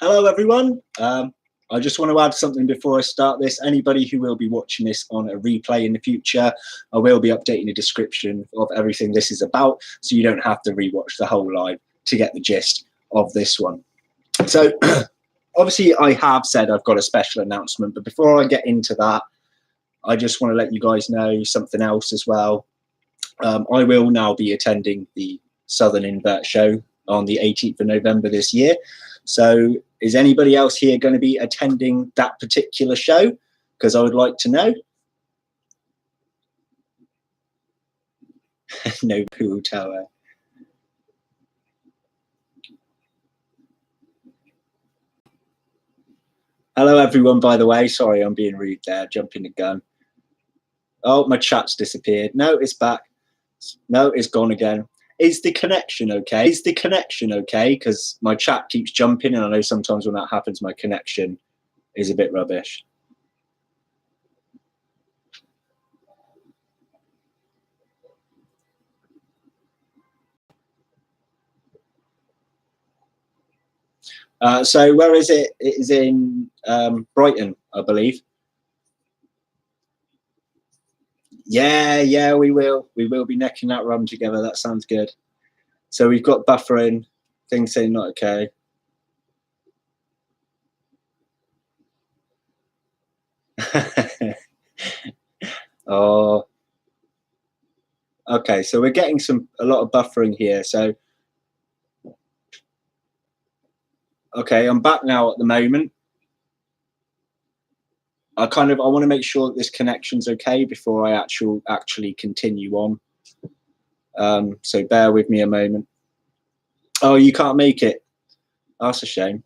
Hello everyone. I just want to add something before I start this. Anybody who will be watching this on a replay in the future, I will be updating the description of everything this is about, so you don't have to rewatch the whole live to get the gist of this one. So obviously I have said I've got a special announcement, but before I get into that, I just want to let you guys know something else as well. I will now be attending the Southern Invert Show on the 18th of November this year. So is anybody else here going to be attending that particular show? Because I would like to know. No pool tower. Hello everyone, by the way. Sorry, I'm being rude there, jumping the gun. Oh, my chat's disappeared. No, it's back. No, it's gone again. Is the connection okay? Is the connection okay? Because my chat keeps jumping, and I know sometimes when that happens, my connection is a bit rubbish. So where is it? It is in Brighton, I believe. Yeah, we will. We will be necking that rum together. That sounds good. So we've got buffering, things saying not okay. Oh, okay. So we're getting a lot of buffering here. So, okay, I'm back now at the moment. I want to make sure that this connection's okay before I actually continue on. So bear with me a moment. Oh, you can't make it. That's a shame.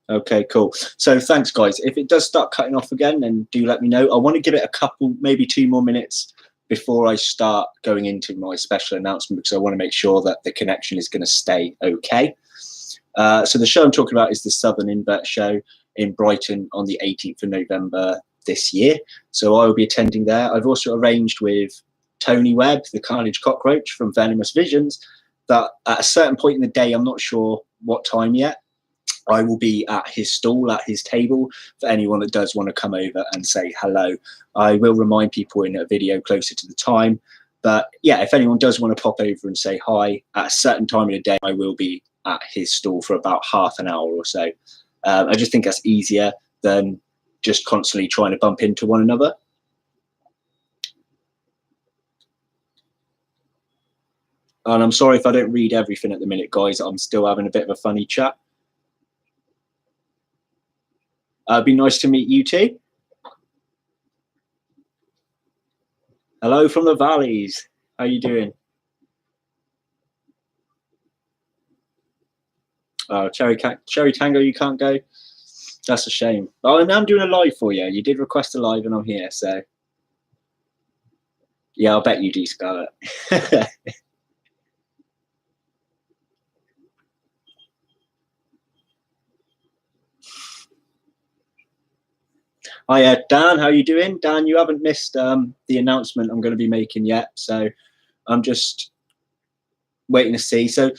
Okay, cool. So thanks, guys. If it does start cutting off again, then do let me know. I want to give it a couple, maybe 2 more minutes before I start going into my special announcement, because I want to make sure that the connection is going to stay okay. So the show I'm talking about is the Southern Invert Show in Brighton on the 18th of November this year. So I will be attending there. I've also arranged with Tony Webb, the Carnage Cockroach from Venomous Visions, that at a certain point in the day, I'm not sure what time yet, I will be at his stall, at his table, for anyone that does want to come over and say hello. I will remind people in a video closer to the time. But yeah, if anyone does want to pop over and say hi at a certain time of the day, I will be at his stall for about half an hour or so. I just think that's easier than just constantly trying to bump into one another. And I'm sorry if I don't read everything at the minute, guys. I'm still having a bit of a funny chat. It'd be nice to meet you too. Hello from the valleys. How you doing? Oh, Cherry Tango, you can't go. That's a shame. Oh, and I'm doing a live for you. You did request a live, and I'm here. So yeah, I'll bet you do, Scarlett. Hi, Dan. How you doing? Dan, you haven't missed the announcement I'm going to be making yet. So I'm just waiting to see. So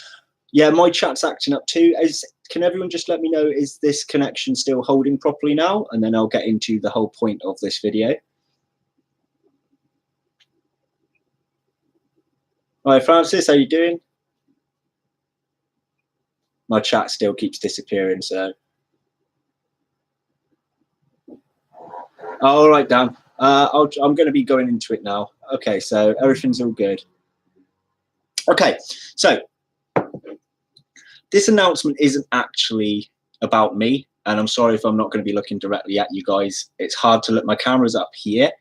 yeah, my chat's acting up too. Can everyone just let me know, is this connection still holding properly now? And then I'll get into the whole point of this video. Hi, Francis. How you doing? My chat still keeps disappearing, so. All right, Dan. I'm going to be going into it now. Okay, so everything's all good. Okay, so this announcement isn't actually about me, and I'm sorry if I'm not going to be looking directly at you guys. It's hard to look. My camera's up here,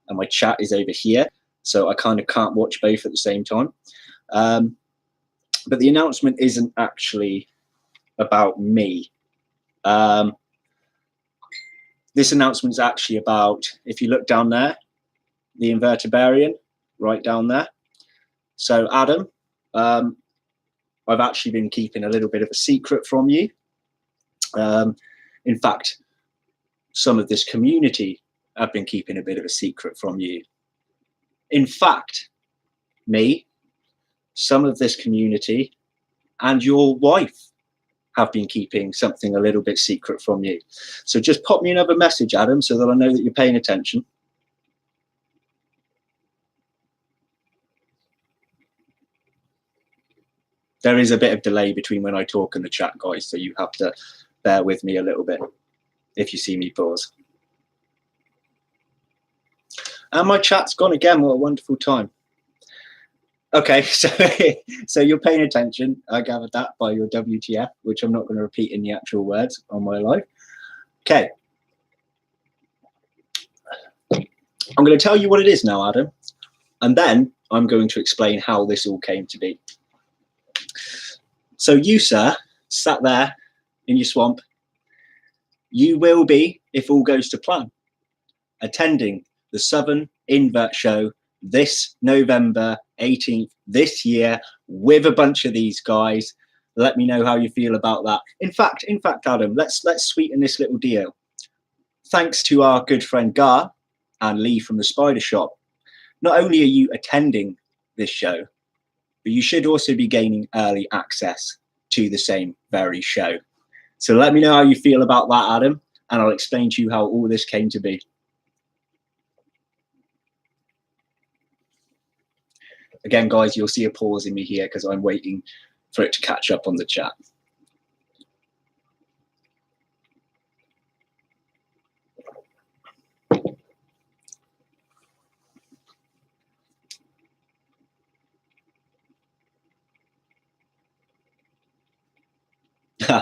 and my chat is over here, so I kind of can't watch both at the same time. But the announcement isn't actually about me. This announcement is actually about, if you look down there, the invertebrarian right down there. So Adam, I've actually been keeping a little bit of a secret from you. In fact, some of this community have been keeping a bit of a secret from you. In fact, some of this community and your wife have been keeping something a little bit secret from you. So just pop me another message, Adam, so that I know that you're paying attention. There is a bit of delay between when I talk and the chat, guys, so you have to bear with me a little bit if you see me pause. And my chat's gone again. What a wonderful time. Okay, so you're paying attention. I gathered that by your WTF, which I'm not going to repeat in the actual words on my live. Okay. I'm going to tell you what it is now, Adam, and then I'm going to explain how this all came to be. So you, sir, sat there in your swamp, you will be, if all goes to plan, attending the Southern Invert Show this November 18th this year with a bunch of these guys. Let me know how you feel about that. In fact, Adam, let's sweeten this little deal. Thanks to our good friend Gar and Lee from the Spider Shop, not only are you attending this show, but you should also be gaining early access to the same very show. So let me know how you feel about that, Adam, and I'll explain to you how all this came to be. Again, guys, you'll see a pause in me here because I'm waiting for it to catch up on the chat.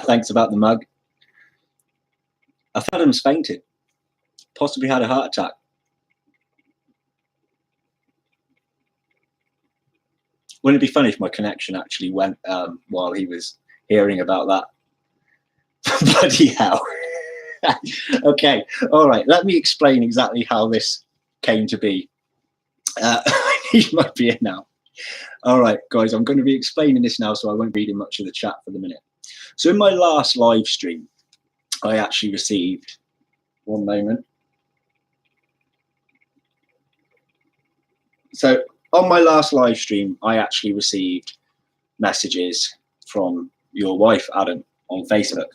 Thanks about the mug. I thought Adam's fainted, possibly had a heart attack. Wouldn't it be funny if my connection actually went while he was hearing about that? Bloody hell. Okay, all right, let me explain exactly how this came to be. I need my beer now. All right, guys, I'm going to be explaining this now, so I won't read in much of the chat for the minute. So in my last live stream, I actually received, one moment. So on my last live stream, I actually received messages from your wife, Adam, on Facebook,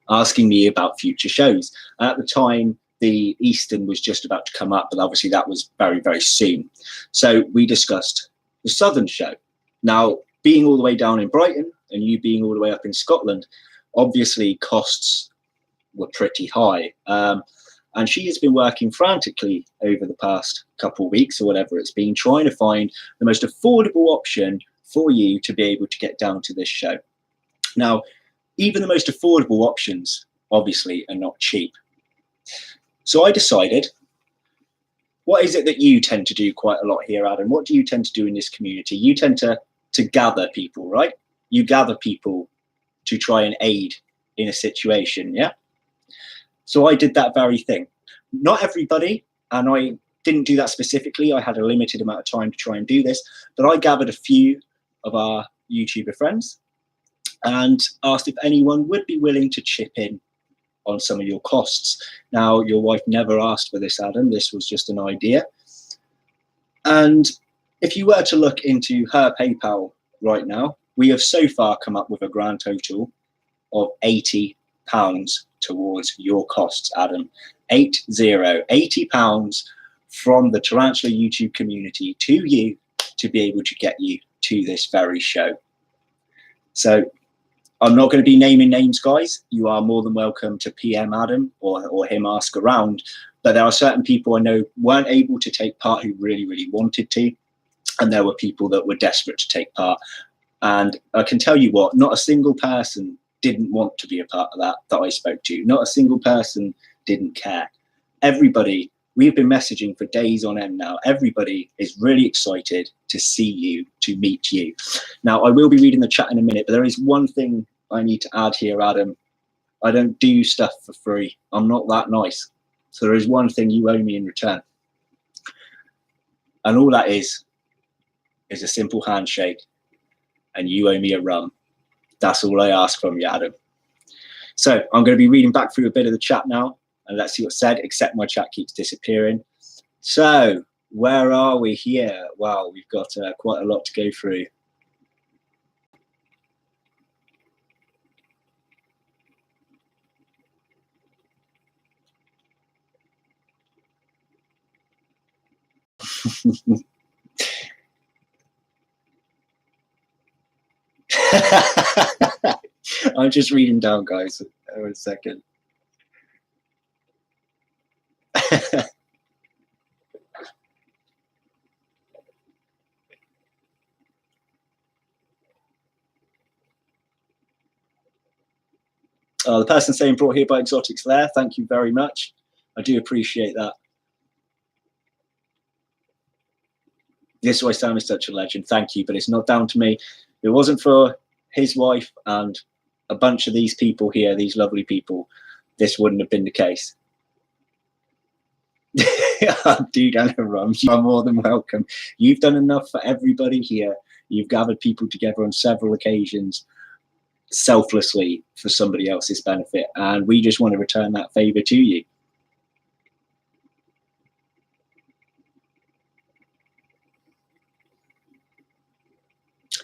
asking me about future shows. And at the time, the Eastern was just about to come up, but obviously that was very, very soon. So we discussed the Southern show. Now, being all the way down in Brighton and you being all the way up in Scotland, obviously costs were pretty high. And she has been working frantically over the past couple of weeks or whatever it's been, trying to find the most affordable option for you to be able to get down to this show. Now, even the most affordable options, obviously, are not cheap. So I decided, what is it that you tend to do quite a lot here, Adam? What do you tend to do in this community? You tend to gather people, right? You gather people to try and aid in a situation, yeah? So I did that very thing. Not everybody, and I didn't do that specifically. I had a limited amount of time to try and do this, but I gathered a few of our YouTuber friends and asked if anyone would be willing to chip in on some of your costs. Now, your wife never asked for this, Adam. This was just an idea. And if you were to look into her PayPal right now, we have so far come up with a grand total of £80 towards your costs, Adam. £80 from the Tarantula YouTube community to you to be able to get you to this very show. So I'm not going to be naming names, guys. You are more than welcome to PM Adam or him ask around. But there are certain people I know weren't able to take part who really, really wanted to. And there were people that were desperate to take part. And I can tell you what, not a single person didn't want to be a part of that I spoke to. Not a single person didn't care. Everybody, we've been messaging for days on end now. Everybody is really excited to see you, to meet you. Now, I will be reading the chat in a minute, but there is one thing I need to add here, Adam. I don't do stuff for free. I'm not that nice. So there is one thing you owe me in return. And all that is a simple handshake. And you owe me a rum. That's all I ask from you, Adam. So I'm going to be reading back through a bit of the chat now. And let's see what's said, except my chat keeps disappearing. So where are we here? Wow, we've got quite a lot to go through. I'm just reading down, guys. One second. The person saying brought here by Exotic Flair, thank you very much. I do appreciate that. This is why Sam is such a legend. Thank you, but it's not down to me. If it wasn't for his wife and a bunch of these people here, these lovely people, this wouldn't have been the case. Dude, and a rum, you are more than welcome. You've done enough for everybody here. You've gathered people together on several occasions selflessly for somebody else's benefit, and we just want to return that favor to you.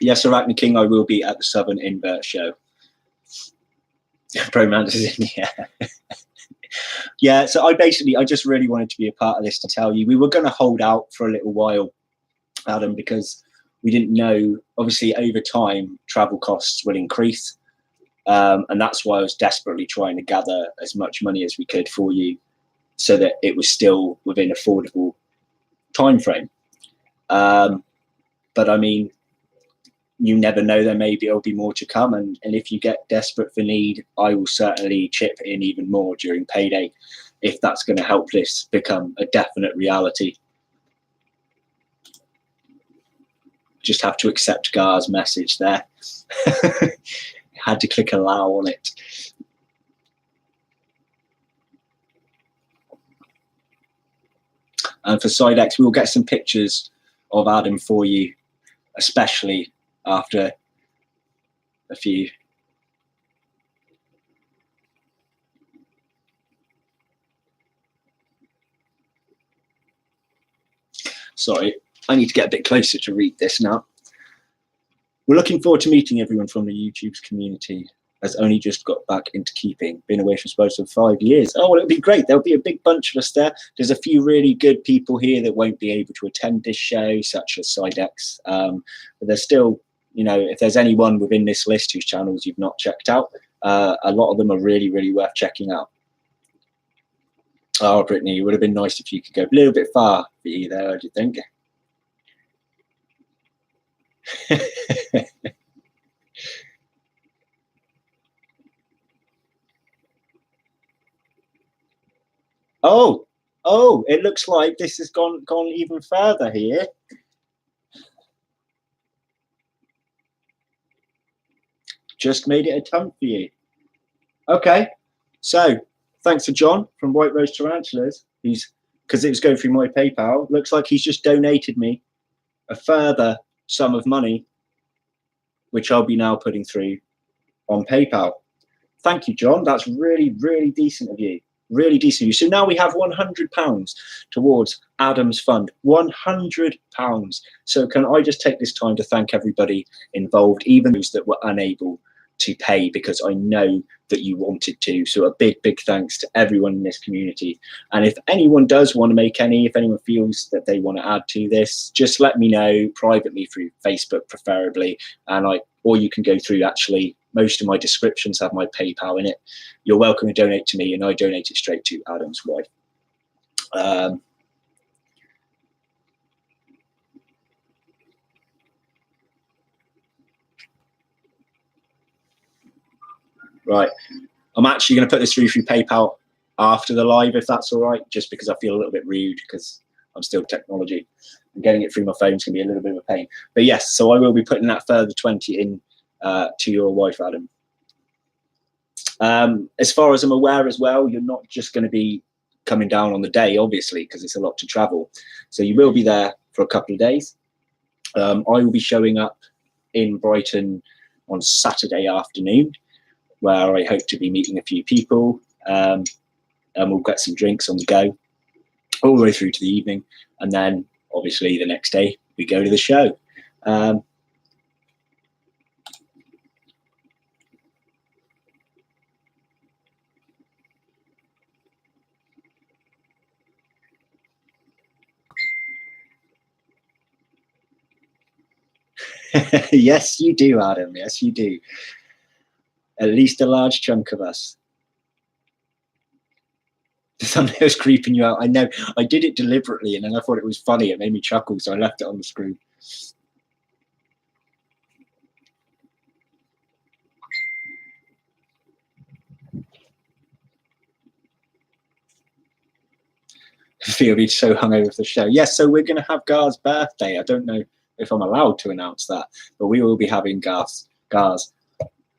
Yes, Arachne King, I will be at the Southern Invert show. Bromance is in, yeah. Yeah, so I just really wanted to be a part of this to tell you. We were going to hold out for a little while, Adam, because we didn't know, obviously over time, travel costs will increase. And that's why I was desperately trying to gather as much money as we could for you so that it was still within affordable time frame. But I mean, you never know, there'll be more to come. And if you get desperate for need, I will certainly chip in even more during payday if that's going to help this become a definite reality. Just have to accept Gar's message there. Had to click allow on it. And for Sidex, we will get some pictures of Adam for you, especially after a few. Sorry, I need to get a bit closer to read this now. We're looking forward to meeting everyone from the YouTube's community. Has only just got back into keeping, been away from sports for 5 years. Oh, well, it'll be great. There'll be a big bunch of us there. There's a few really good people here that won't be able to attend this show, such as Sidex. But there's still, you know, if there's anyone within this list whose channels you've not checked out, a lot of them are really, really worth checking out. Oh, Brittany, it would have been nice if you could go a little bit far for you there, do you think? Oh, it looks like this has gone even further here. Just made it a ton for you. Okay, so thanks to John from White Rose Tarantulas, because it was going through my PayPal, looks like he's just donated me a further sum of money, which I'll be now putting through on PayPal. Thank you, John. That's really, really decent of you. Really decent of you. So now we have £100 towards Adam's fund. £100. So can I just take this time to thank everybody involved, even those that were unable to pay, because I know that you wanted to. So a big, big thanks to everyone in this community. And if anyone does want to make any, if anyone feels that they want to add to this, just let me know privately through Facebook, preferably. Or you can go through, actually, most of my descriptions have my PayPal in it. You're welcome to donate to me, and I donate it straight to Adam's wife. Right. I'm actually going to put this through PayPal after the live, if that's all right, just because I feel a little bit rude because I'm still technology. And getting it through my phone is going to be a little bit of a pain. But yes, so I will be putting that further 20 in to your wife, Adam. As far as I'm aware as well, you're not just going to be coming down on the day, obviously, because it's a lot to travel. So you will be there for a couple of days. I will be showing up in Brighton on Saturday afternoon, where I hope to be meeting a few people, and we'll get some drinks on the go all the way through to the evening. And then obviously the next day we go to the show. Yes, you do, Adam. Yes, you do. At least a large chunk of us. The thumbnail's creeping you out. I know. I did it deliberately, and then I thought it was funny. It made me chuckle, so I left it on the screen. Feel be so hungover for the show. Yes, so we're going to have Gar's birthday. I don't know if I'm allowed to announce that, but we will be having Gar's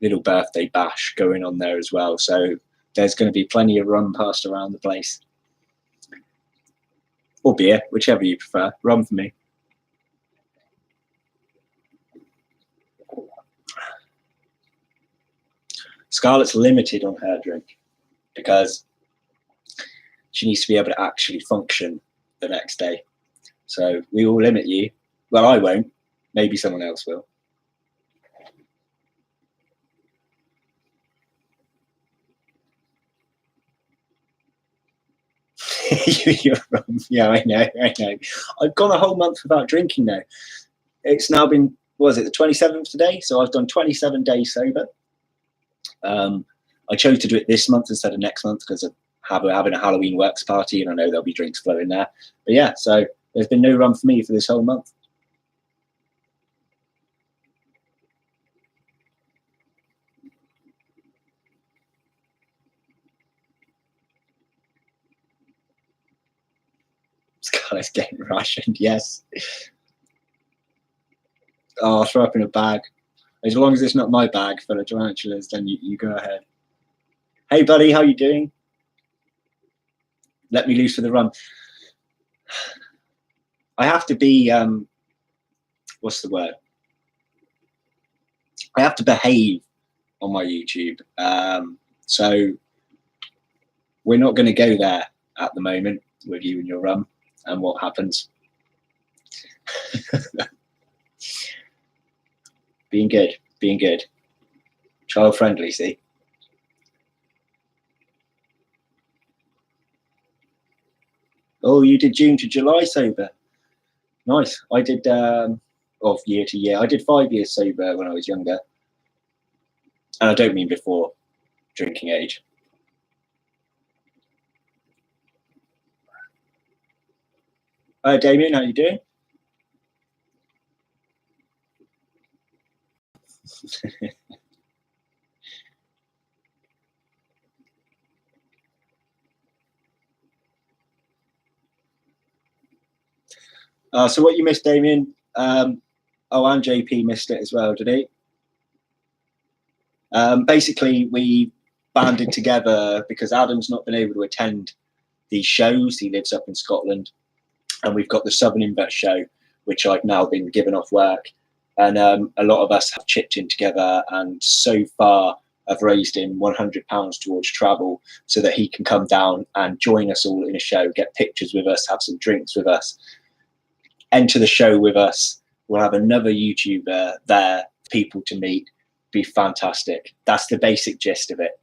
little birthday bash going on there as well. So there's going to be plenty of rum passed around the place, or beer, whichever you prefer. Rum for me. Scarlett's limited on her drink because she needs to be able to actually function the next day. So we will limit you. Well, I won't. Maybe someone else will. Yeah, I know. I've gone a whole month without drinking now. It's now been, was it the 27th today? So I've done 27 days sober. I chose to do it this month instead of next month because of having a Halloween works party, and I know there'll be drinks flowing there. But yeah, so there's been no rum for me for this whole month. Scarlett's getting rationed, yes. Oh, I'll throw up in a bag. As long as it's not my bag full of tarantulas, then you go ahead. Hey, buddy, how you doing? Let me loose for the rum. I have to be, what's the word? I have to behave on my YouTube. So we're not going to go there at the moment with you and your rum and what happens. Being good. Child friendly, see? Oh, you did June to July sober. Nice. I did, of year to year. I did 5 years sober when I was younger. And I don't mean before drinking age. Damien, how you doing? So what you missed, Damien? Oh, and JP missed it as well, did he? Basically, we banded together because Adam's not been able to attend these shows. He lives up in Scotland, and we've got the Southern Invest show, which I've now been given off work. And a lot of us have chipped in together, and so far I've raised him £100 towards travel so that he can come down and join us all in a show, get pictures with us, have some drinks with us, enter the show with us. We'll have another YouTuber there, people to meet. Be fantastic. That's the basic gist of it.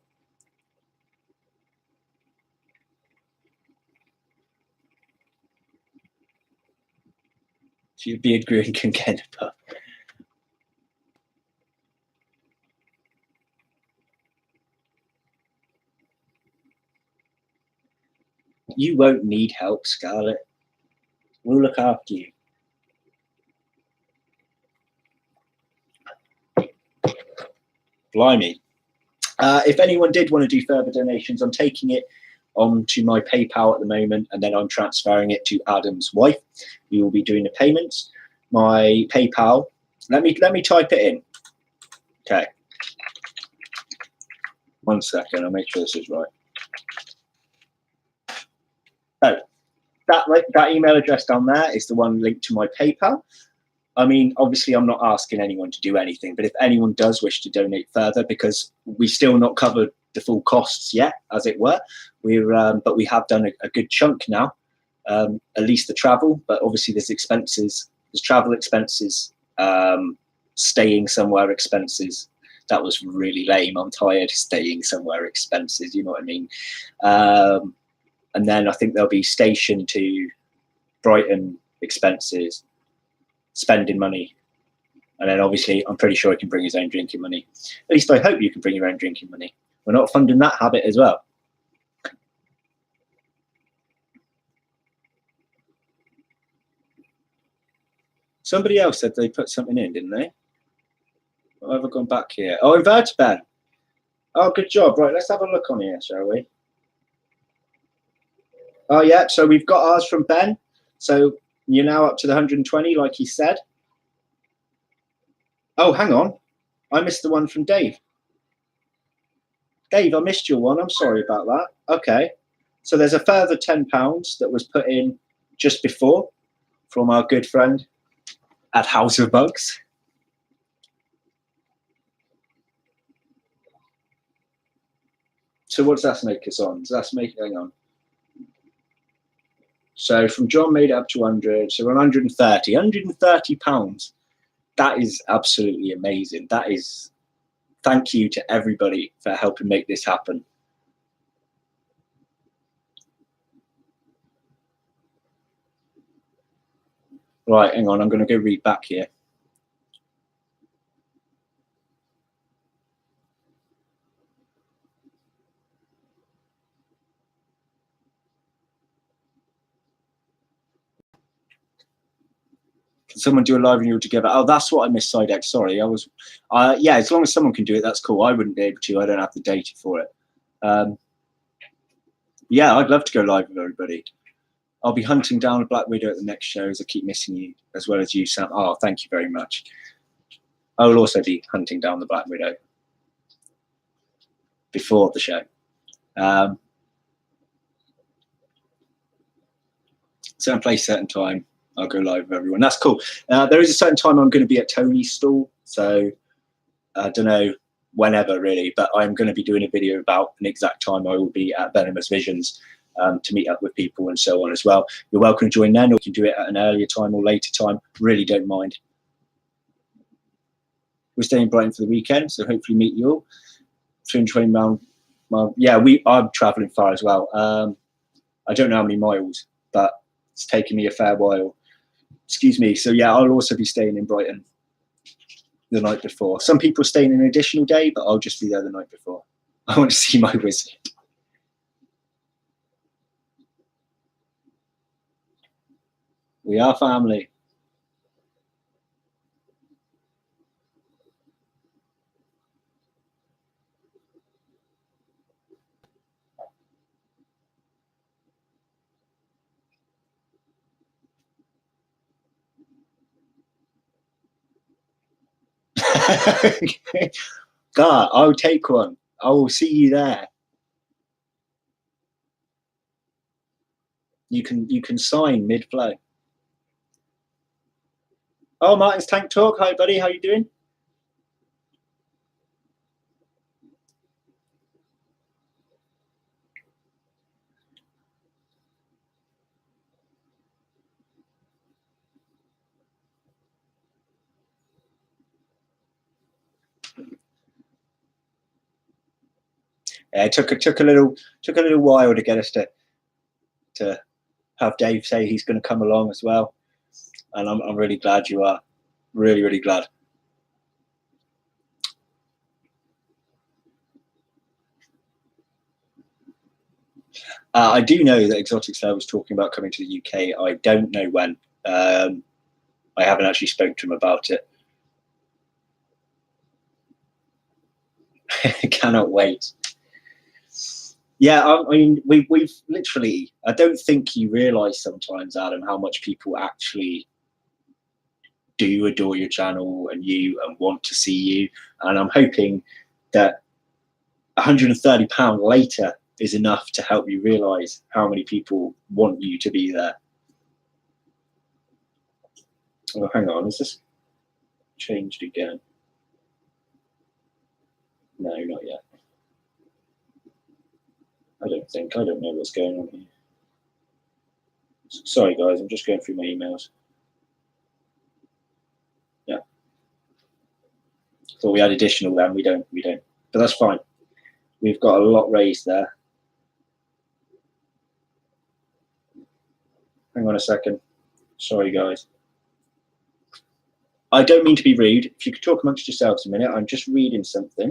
So your beard grew and can get a puff. You won't need help, Scarlett. We'll look after you. Blimey. If anyone did want to do further donations, I'm taking it onto my PayPal at the moment, and then I'm transferring it to Adam's wife. We will be doing the payments. My PayPal. Let me type it in. Okay. 1 second. I'll make sure this is right. Oh, that email address down there is the one linked to my PayPal. I mean, obviously, I'm not asking anyone to do anything, but if anyone does wish to donate further, because we still not covered the full costs yet, as it were, but we have done a good chunk now, at least the travel. But obviously, there's expenses, there's travel expenses, staying somewhere expenses. That was really lame. I'm tired. Staying somewhere expenses. You know what I mean? And then I think there'll be station to Brighton expenses, spending money. And then obviously, I'm pretty sure he can bring his own drinking money. At least I hope you can bring your own drinking money. We're not funding that habit as well. Somebody else said they put something in, didn't they? Or have I gone back here? Oh, Invertiban. Oh, good job. Right, let's have a look on here, shall we? Oh, yeah. So we've got ours from Ben. So you're now up to the 120, like he said. Oh, hang on. I missed the one from Dave. Dave, I missed your one. I'm sorry about that. Okay. So there's a further £10 that was put in just before from our good friend at House of Bugs. So what does that make us on? Does that make, hang on. So from John made it up to 100. So we're on 130. £130. That is absolutely amazing. That is, thank you to everybody for helping make this happen. Right, hang on. I'm going to go read back here. Can someone do a live renewal together? Oh, that's what I missed, Sidex. Sorry, I was. Yeah, as long as someone can do it, that's cool. I wouldn't be able to. I don't have the data for it. Yeah, I'd love to go live with everybody. I'll be hunting down a Black Widow at the next show as I keep missing you, as well as you, Sam. Oh, thank you very much. I will also be hunting down the Black Widow before the show. Certain place, certain time, I'll go live with everyone. That's cool. There is a certain time I'm going to be at Tony's stall, so I don't know whenever really, but I'm going to be doing a video about an exact time I will be at Venomous Visions to meet up with people and so on as well. You're welcome to join then, or you can do it at an earlier time or later time. Really don't mind. We're staying in Brighton for the weekend, so hopefully meet you all. 220 mile. Yeah, I'm traveling far as well. I don't know how many miles, but it's taken me a fair while. Excuse me. So yeah, I'll also be staying in Brighton the night before. Some people are staying an additional day, but I'll just be there the night before. I want to see my wizard. We are family. God, I'll take one. I will see you there. You can sign mid-flow. Oh, Martin's Tank Talk. Hi, buddy. How you doing? Yeah, it took a little while to get us to have Dave say he's going to come along as well, and I'm really glad you are. Really glad. I do know that Exotic Slayer was talking about coming to the UK. I don't know when. I haven't actually spoken to him about it. Cannot wait. Yeah, I mean, we've literally. I don't think you realise sometimes, Adam, how much people actually do adore your channel and you and want to see you. And I'm hoping that £130 later is enough to help you realise how many people want you to be there. Oh, hang on, is this changed again? No, not yet. I don't know what's going on here. Sorry guys, I'm just going through my emails. Yeah. Thought we had additional then, we don't. But that's fine. We've got a lot raised there. Hang on a second. Sorry guys. I don't mean to be rude. If you could talk amongst yourselves a minute, I'm just reading something.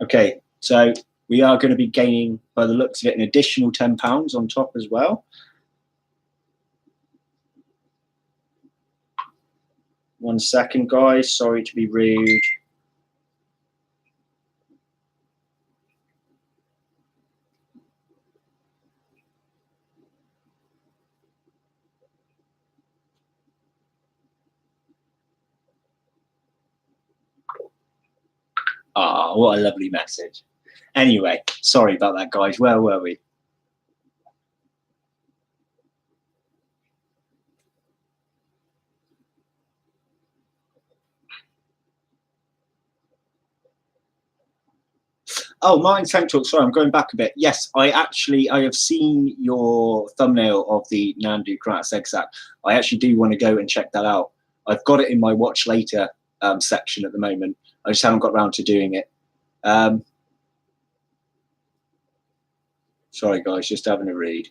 Okay, so we are going to be gaining, by the looks of it, an additional £10 on top as well. One second, guys. Sorry to be rude. Ah, what a lovely message. Anyway, sorry about that, guys. Where were we? Oh, Martin Tank Talk. Sorry, I'm going back a bit. Yes, I have seen your thumbnail of the Nandu Kratos Exact. I actually do want to go and check that out. I've got it in my watch later section at the moment. I just haven't got around to doing it. Sorry, guys, just having a read.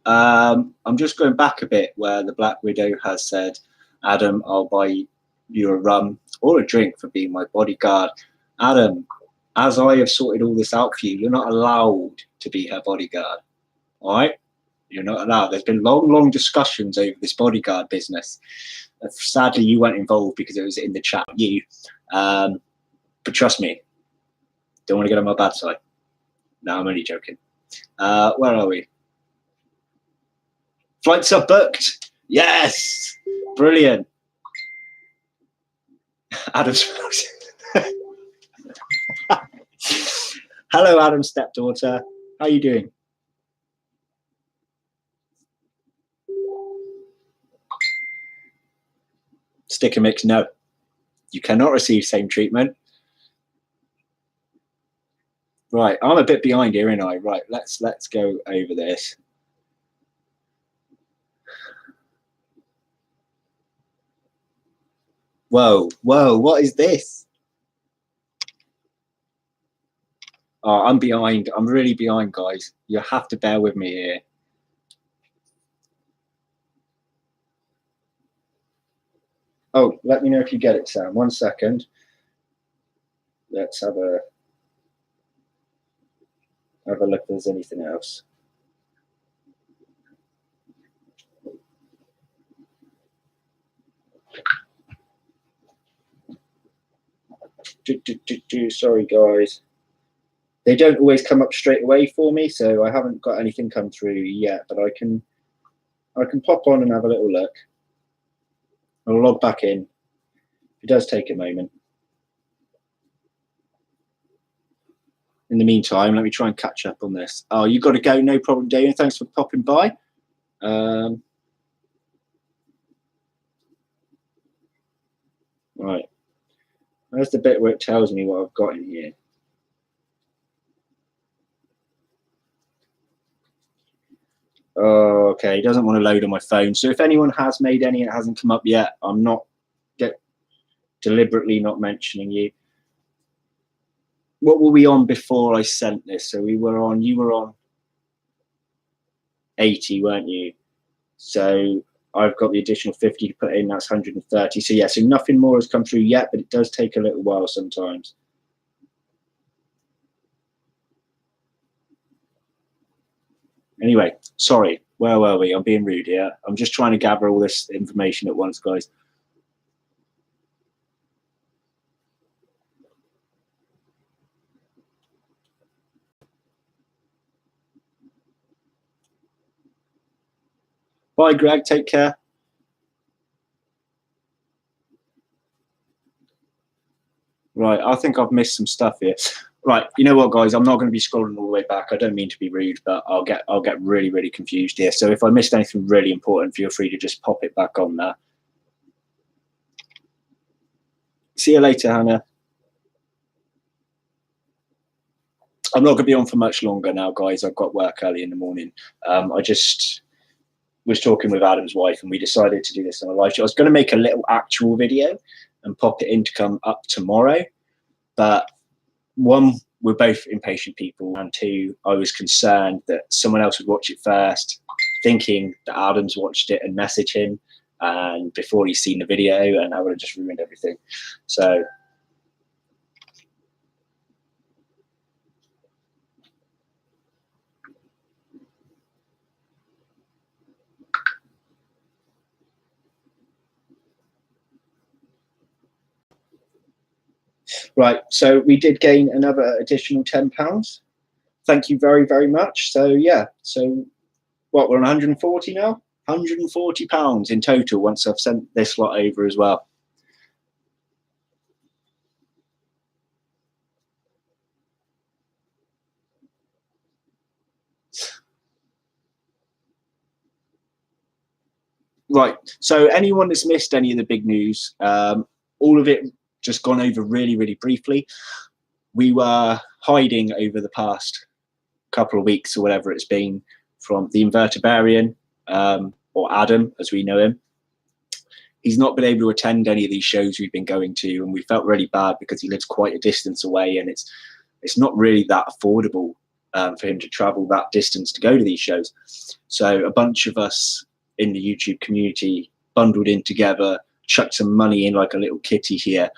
I'm just going back a bit where the Black Widow has said, Adam, I'll buy you a rum or a drink for being my bodyguard. Adam, as I have sorted all this out for you, you're not allowed to be her bodyguard. All right? You're not allowed. There's been long discussions over this bodyguard business. Sadly, you weren't involved because it was in the chat with you. But trust me, don't want to get on my bad side. No, I'm only joking. Where are we? Flights are booked. Yes. Brilliant. Adam's Hello, Adam's stepdaughter. How are you doing? Sticker mix, no. You cannot receive same treatment. Right, I'm a bit behind here, ain't I? Right, let's go over this. Whoa, what is this? Oh, I'm behind. I'm really behind, guys. You have to bear with me here. Oh, let me know if you get it, Sam. 1 second. Let's have a look if there's anything else. Sorry, guys. They don't always come up straight away for me, so I haven't got anything come through yet, but I can pop on and have a little look. I'll log back in. It does take a moment. In the meantime, let me try and catch up on this. Oh, you got to go. No problem, Damien. Thanks for popping by. Right. There's the bit where it tells me what I've got in here. Oh, okay. It doesn't want to load on my phone. So if anyone has made any and it hasn't come up yet, I'm not deliberately not mentioning you. What were we on before I sent this? So you were on 80, weren't you? So I've got the additional 50 to put in. That's 130. So yeah, so nothing more has come through yet, but it does take a little while sometimes. Anyway, sorry. Where were we? I'm being rude here. I'm just trying to gather all this information at once, guys. Bye, Greg. Take care. Right, I think I've missed some stuff here. Right, you know what, guys? I'm not going to be scrolling all the way back. I don't mean to be rude, but I'll get really confused here. So if I missed anything really important, feel free to just pop it back on there. See you later, Hannah. I'm not going to be on for much longer now, guys. I've got work early in the morning. I just was talking with Adam's wife, and we decided to do this on a live show. I was going to make a little actual video and pop it in to come up tomorrow, but one, we're both impatient people, and two, I was concerned that someone else would watch it first, thinking that Adam's watched it and message him, and before he's seen the video, and I would have just ruined everything. So right, so we did gain another additional £10. Thank you very, very much. So yeah, so what, we're on 140 now? £140 in total once I've sent this lot over as well. Right, so anyone that's missed any of the big news, all of it just gone over really, really briefly. We were hiding over the past couple of weeks or whatever it's been from the invertebrarian, or Adam as we know him. He's not been able to attend any of these shows we've been going to, and we felt really bad because he lives quite a distance away, and it's not really that affordable for him to travel that distance to go to these shows. So a bunch of us in the YouTube community bundled in together, chucked some money in like a little kitty here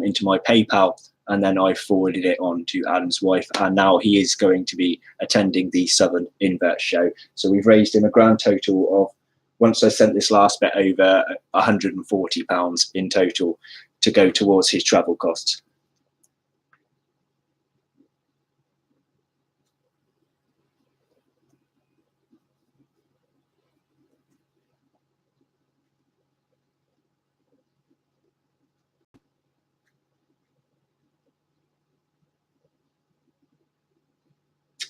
into my PayPal, and then I forwarded it on to Adam's wife, and now he is going to be attending the Southern Invert show. So we've raised him a grand total of, once I sent this last bit over, £140 in total to go towards his travel costs.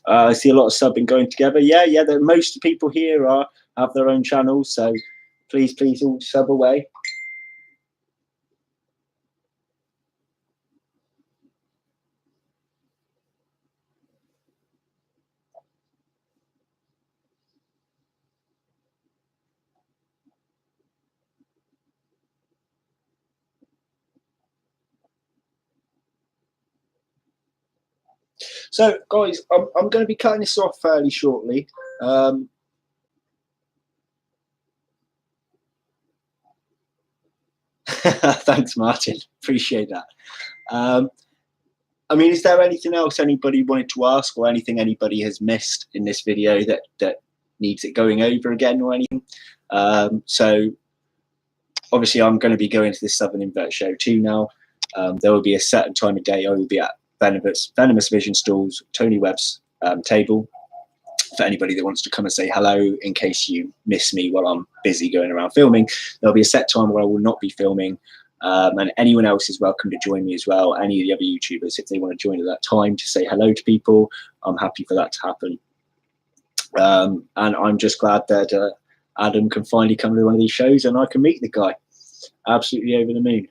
I see a lot of subbing going together. Yeah, most people here have their own channels, so please all sub away. So, guys, I'm going to be cutting this off fairly shortly. Thanks, Martin. Appreciate that. I mean, is there anything else anybody wanted to ask, or anything anybody has missed in this video that needs it going over again or anything? So, obviously, I'm going to be going to this Southern Invert show too now. There will be a certain time of day I will be at Venomous Vision Stalls, Tony Webb's table, for anybody that wants to come and say hello in case you miss me while I'm busy going around filming. There'll be a set time where I will not be filming, and anyone else is welcome to join me as well. Any of the other YouTubers, if they want to join at that time to say hello to people, I'm happy for that to happen. And I'm just glad that Adam can finally come to one of these shows and I can meet the guy. Absolutely over the moon.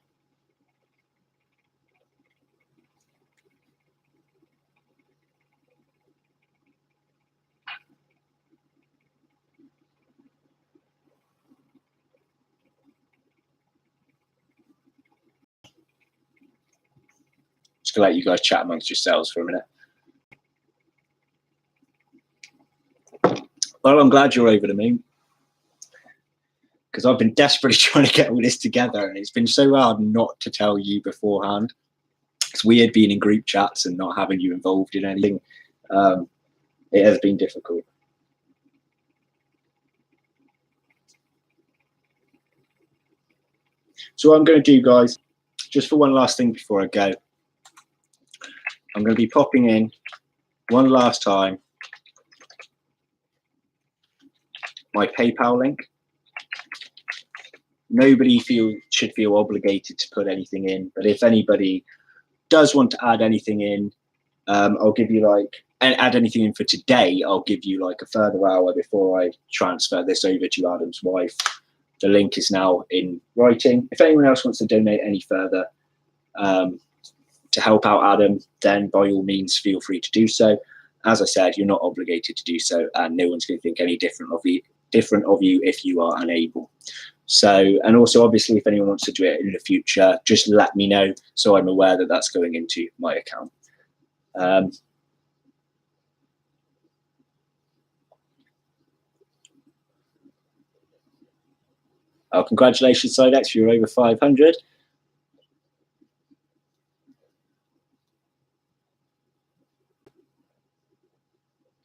Just gonna let you guys chat amongst yourselves for a minute. Well, I'm glad you're over the moon, because I've been desperately trying to get all this together, and it's been so hard not to tell you beforehand. It's weird being in group chats and not having you involved in anything. It has been difficult. So what I'm going to do, guys, just for one last thing before I go, I'm going to be popping in one last time my PayPal link. Nobody should feel obligated to put anything in, but if anybody does want to add anything in, I'll give you add anything in for today, I'll give you like a further hour before I transfer this over to Adam's wife. The link is now in writing. If anyone else wants to donate any further, to help out Adam, then by all means feel free to do so. As I said, you're not obligated to do so, and no one's going to think any different of you if you are unable. So, and also obviously if anyone wants to do it in the future, just let me know so I'm aware that that's going into my account. Oh, congratulations, Sidex, you're over 500.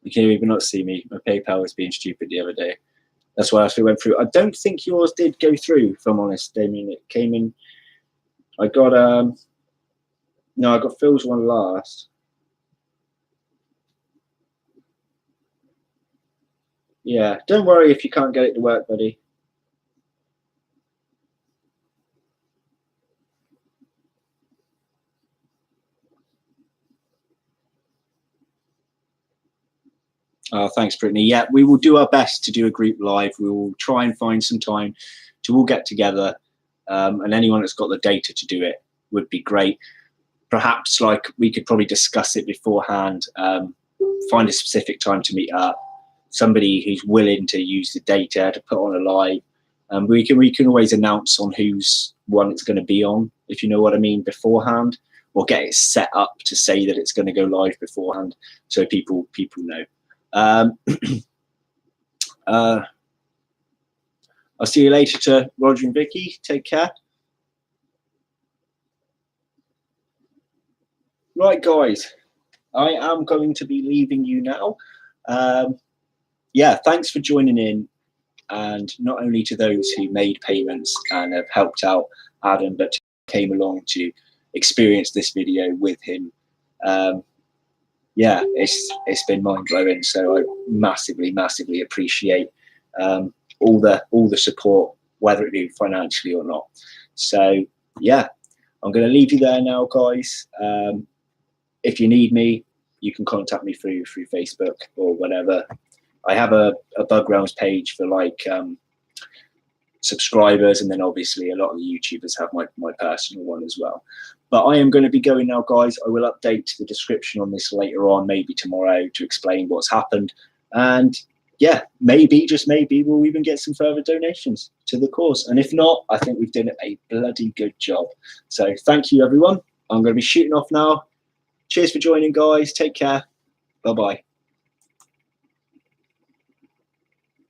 You can even not see me. My PayPal was being stupid the other day. That's why I went through. I don't think yours did go through, if I'm honest, Damien. It came in. I got no, I got Phil's one last. Yeah, don't worry if you can't get it to work, buddy. Oh, thanks, Brittany. Yeah, we will do our best to do a group live. We will try and find some time to all get together, and anyone that's got the data to do it would be great. Perhaps like we could probably discuss it beforehand, find a specific time to meet up, somebody who's willing to use the data to put on a live. We can always announce on whose one it's going to be on, if you know what I mean, beforehand, or get it set up to say that it's going to go live beforehand, so people know. I'll see you later to Roger and Vicky. Take care. Right, guys, I am going to be leaving you now. Yeah, thanks for joining in. And not only to those who made payments and have helped out Adam, but came along to experience this video with him. Yeah, it's been mind-blowing. So I massively appreciate all the support, whether it be financially or not. So yeah, I'm going to leave you there now, guys. If you need me, you can contact me through Facebook or whatever. I have a Bug Realms page for like subscribers, and then obviously a lot of the YouTubers have my personal one as well. But I am going to be going now, guys. I will update the description on this later on, maybe tomorrow, to explain what's happened. And yeah, maybe, just maybe, we'll even get some further donations to the cause. And if not, I think we've done a bloody good job. So thank you, everyone. I'm going to be shooting off now. Cheers for joining, guys. Take care. Bye-bye.